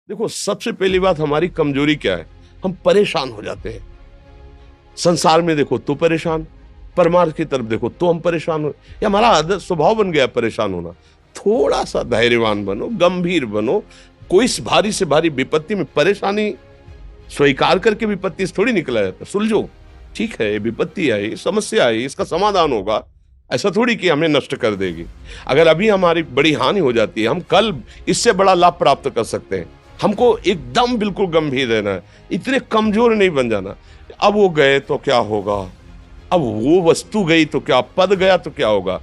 देखो, सबसे पहली बात हमारी कमजोरी क्या है? हम परेशान हो जाते हैं। संसार में देखो तो परेशान, परमार्थ की तरफ देखो तो हम परेशान हो। ये हमारा आदत स्वभाव बन गया परेशान होना। थोड़ा सा धैर्यवान बनो, गंभीर बनो। कोई इस भारी से भारी विपत्ति में परेशानी स्वीकार करके विपत्ति से थोड़ी निकला जाता। सुलझो, ठीक है, ये विपत्ति आई, समस्या आई, इसका समाधान होगा। ऐसा थोड़ी कि हमें नष्ट कर देगी। अगर अभी हमारी बड़ी हानि हो जाती है, हम कल इससे बड़ा लाभ प्राप्त कर सकते हैं। हमको एकदम बिल्कुल गंभीर रहना है, इतने कमजोर नहीं बन जाना। अब वो गए तो क्या होगा, अब वो वस्तु गई तो क्या, पद गया तो क्या होगा।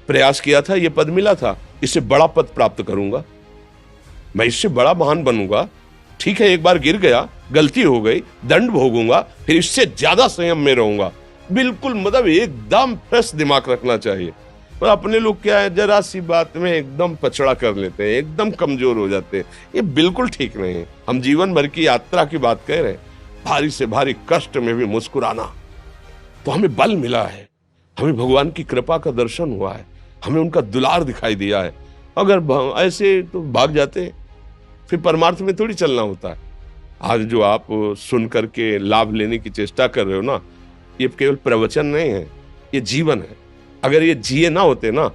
प्रयास किया था, ये पद मिला था, इससे बड़ा पद प्राप्त करूंगा, मैं इससे बड़ा महान बनूंगा। ठीक है, एक बार गिर गया, गलती हो गई, दंड भोगूंगा, फिर इससे ज्यादा संयम में रहूंगा। बिल्कुल मतलब एकदम फ्रेश दिमाग रखना चाहिए। पर अपने लोग क्या है, जरा सी बात में एकदम पछड़ा कर लेते हैं, एकदम कमजोर हो जाते हैं। ये बिल्कुल ठीक नहीं है। हम जीवन भर की यात्रा की बात कह रहे हैं, भारी से भारी कष्ट में भी मुस्कुराना, तो हमें बल मिला है, हमें भगवान की कृपा का दर्शन हुआ है, हमें उनका दुलार दिखाई दिया है। अगर ऐसे तो भाग जाते, फिर परमार्थ में थोड़ी चलना होता है। आज जो आप सुन करके लाभ लेने की चेष्टा कर रहे हो ना, ये केवल प्रवचन नहीं है, ये जीवन है। अगर ये जिए ना होते ना,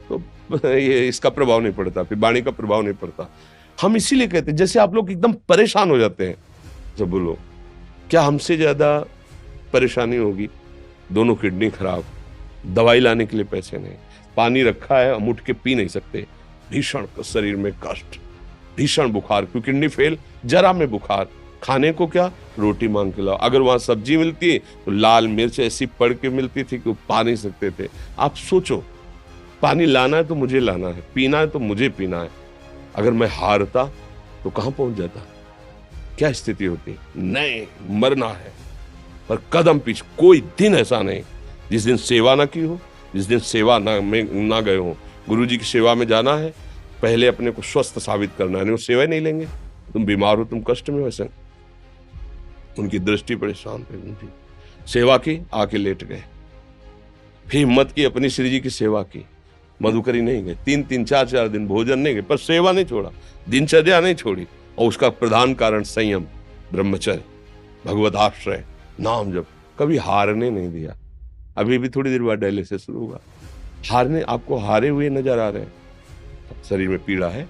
तो ये इसका प्रभाव नहीं पड़ता, फिर वाणी का प्रभाव नहीं पड़ता। हम इसीलिए कहते हैं, जैसे आप लोग एकदम परेशान हो जाते हैं जब बोलो, क्या हमसे ज्यादा परेशानी होगी? दोनों किडनी खराब, दवाई लाने के लिए पैसे नहीं, पानी रखा है हम उठ के पी नहीं सकते, भीषण शरीर में कष्ट, भीषण बुखार, क्योंकि किडनी फेल, जरा में बुखार, खाने को क्या, रोटी मांग के लाओ। अगर वहां सब्जी मिलती तो लाल मिर्च ऐसी पड़ के मिलती थी कि वो पा नहीं सकते थे। आप सोचो, पानी लाना है तो मुझे लाना है, पीना है तो मुझे पीना है। अगर मैं हारता तो कहां पहुंच जाता, क्या स्थिति होती? नहीं, मरना है। पर कदम पीछे, कोई दिन ऐसा नहीं जिस दिन सेवा ना की हो, जिस दिन सेवा ना गए हो। गुरु जी की सेवा में जाना है, पहले अपने को स्वस्थ साबित करना है, नहीं वो सेवा नहीं लेंगे। तुम बीमार हो, तुम कष्ट में हो, ऐसे उनकी दृष्टि परेशान थे, उनकी सेवा की, आके लेट गए। फिर हिम्मत की, अपनी श्री जी की सेवा की, मधुकरी नहीं गए, 3-3 4-4 दिन भोजन नहीं गए, पर सेवा नहीं छोड़ा, दिनचर्या नहीं छोड़ी। और उसका प्रधान कारण संयम, ब्रह्मचर्य, भगवत आश्रय, नाम जप, कभी हारने नहीं दिया। अभी भी थोड़ी देर बाद डायलिसिस शुरू होगा, हारने, आपको हारे हुए नजर आ रहे हैं। शरीर में पीड़ा है,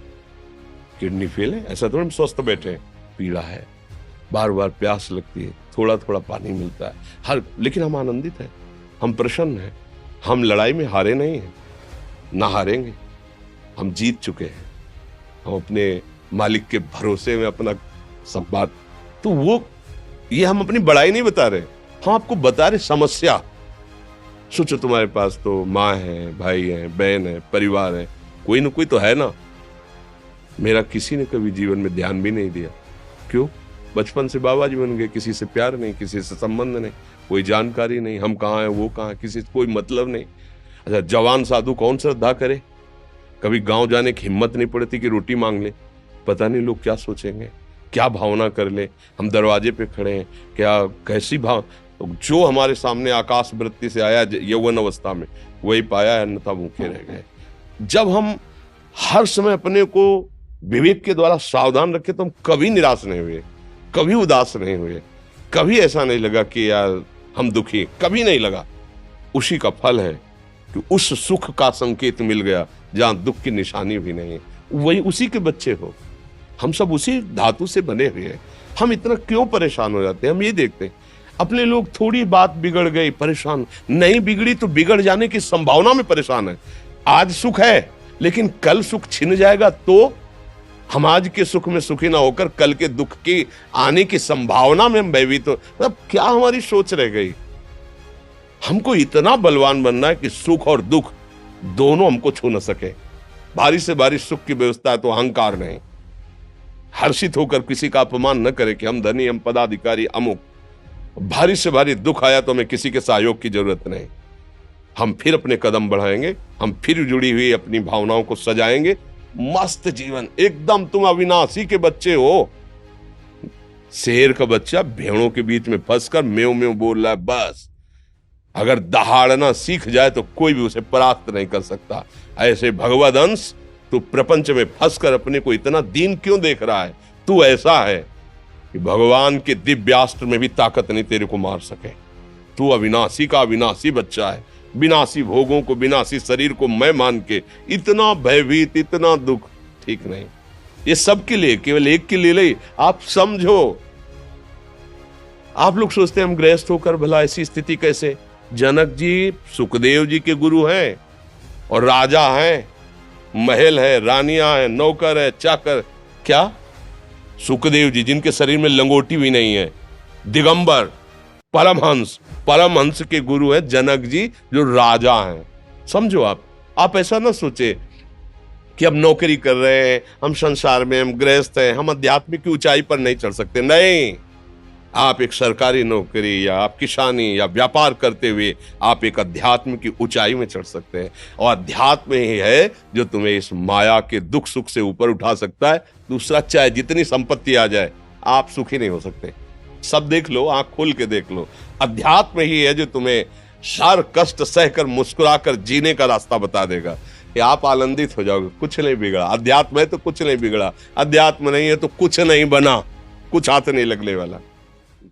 किडनी फेल है, ऐसा थोड़ा हम स्वस्थ बैठे हैं, पीड़ा है, बार बार प्यास लगती है, थोड़ा थोड़ा पानी मिलता है, लेकिन हम आनंदित हैं, हम प्रसन्न हैं। हम लड़ाई में हारे नहीं हैं, ना हारेंगे, हम जीत चुके हैं। हम अपने मालिक के भरोसे में अपना संवाद, तो वो, ये हम अपनी बड़ाई नहीं बता रहे, हम आपको बता रहे समस्या। सोचो, तुम्हारे पास तो माँ है, भाई है, बहन है, परिवार है, कोई ना कोई तो है ना। मेरा किसी ने कभी जीवन में ध्यान भी नहीं दिया। क्यों? बचपन से बाबा जी बन गए, किसी से प्यार नहीं, किसी से संबंध नहीं, कोई जानकारी नहीं, हम कहाँ हैं, वो कहाँ है, किसी से कोई मतलब नहीं। अच्छा, जवान साधु कौन श्रद्धा करे? कभी गांव जाने की हिम्मत नहीं पड़ती कि रोटी मांग ले, पता नहीं लोग क्या सोचेंगे, क्या भावना कर ले। हम दरवाजे पे खड़े हैं, क्या कैसी भाव, तो जो हमारे सामने आकाश वृत्ति से आया यौवन अवस्था में, वही पाया, अन्यथा भूखे रह गए। जब हम हर समय अपने को विवेक के द्वारा सावधान रखे, तो हम कभी निराश नहीं हुए, कभी उदास नहीं हुए, कभी ऐसा नहीं लगा कि यार हम दुखी, कभी नहीं लगा। उसी का फल है कि उस सुख का संकेत मिल गया जहां दुख की निशानी भी नहीं है। वही उसी के बच्चे हो, हम सब उसी धातु से बने हुए हैं। हम इतना क्यों परेशान हो जाते हैं? हम ये देखते हैं, अपने लोग थोड़ी बात बिगड़ गई परेशान, नहीं बिगड़ी तो बिगड़ जाने की संभावना में परेशान है। आज सुख है, लेकिन कल सुख छिन जाएगा, तो हम आज के सुख में सुखी ना होकर कल के दुख की आने की संभावना में हम भयभीत हो। मतलब क्या हमारी सोच रह गई? हमको इतना बलवान बनना है कि सुख और दुख दोनों हमको छू न सके। भारी से भारी सुख की व्यवस्था है तो अहंकार नहीं, हर्षित होकर किसी का अपमान न करे कि हम धनी, हम पदाधिकारी, अमुक। भारी से भारी दुख आया तो हमें किसी के सहयोग की जरूरत नहीं, हम फिर अपने कदम बढ़ाएंगे, हम फिर जुड़ी हुई अपनी भावनाओं को सजाएंगे। मस्त जीवन एकदम। तुम अविनाशी के बच्चे हो। शेर का बच्चा भेड़ों के बीच में फंसकर म्यों म्यों बोल रहा है, बस अगर दहाड़ना सीख जाए तो कोई भी उसे परास्त नहीं कर सकता। ऐसे भगवद अंश, तू प्रपंच में फंसकर अपने को इतना दीन क्यों देख रहा है? तू ऐसा है कि भगवान के दिव्यास्त्र में भी ताकत नहीं तेरे को मार सके। तू अविनाशी का अविनाशी बच्चा है। विनाशी भोगों को, विनाशी शरीर को मैं मान के इतना भयभीत, इतना दुख ठीक नहीं। ये सबके लिए, केवल एक के लिए नहीं। आप समझो, आप लोग सोचते हैं हम गृहस्थ होकर भला ऐसी स्थिति कैसे। जनक जी सुखदेव जी के गुरु हैं और राजा हैं, महल है, रानियां हैं, नौकर है, चाकर। क्या सुखदेव जी जिनके शरीर में लंगोटी भी नहीं है, दिगंबर, परमहंस के गुरु हैं जनक जी जो राजा हैं। समझो आप ऐसा ना सोचे कि हम नौकरी कर रहे हैं, हम संसार में, हम गृहस्थ हैं, हम आध्यात्मिक की ऊंचाई पर नहीं चढ़ सकते। नहीं, आप एक सरकारी नौकरी या आप किसानी या व्यापार करते हुए आप एक अध्यात्म की ऊंचाई में चढ़ सकते हैं। और अध्यात्म ही है जो तुम्हें इस माया के दुख सुख से ऊपर उठा सकता है। दूसरा, चाहे जितनी संपत्ति आ जाए, आप सुखी नहीं हो सकते। सब देख लो, आंख खोल के देख लो। अध्यात्म ही है जो तुम्हें हर कष्ट सहकर मुस्कुराकर जीने का रास्ता बता देगा कि आप आनंदित हो जाओगे। कुछ नहीं बिगड़ा। अध्यात्म है तो कुछ नहीं बिगड़ा, अध्यात्म नहीं है तो कुछ नहीं बना, कुछ हाथ नहीं लगने वाला।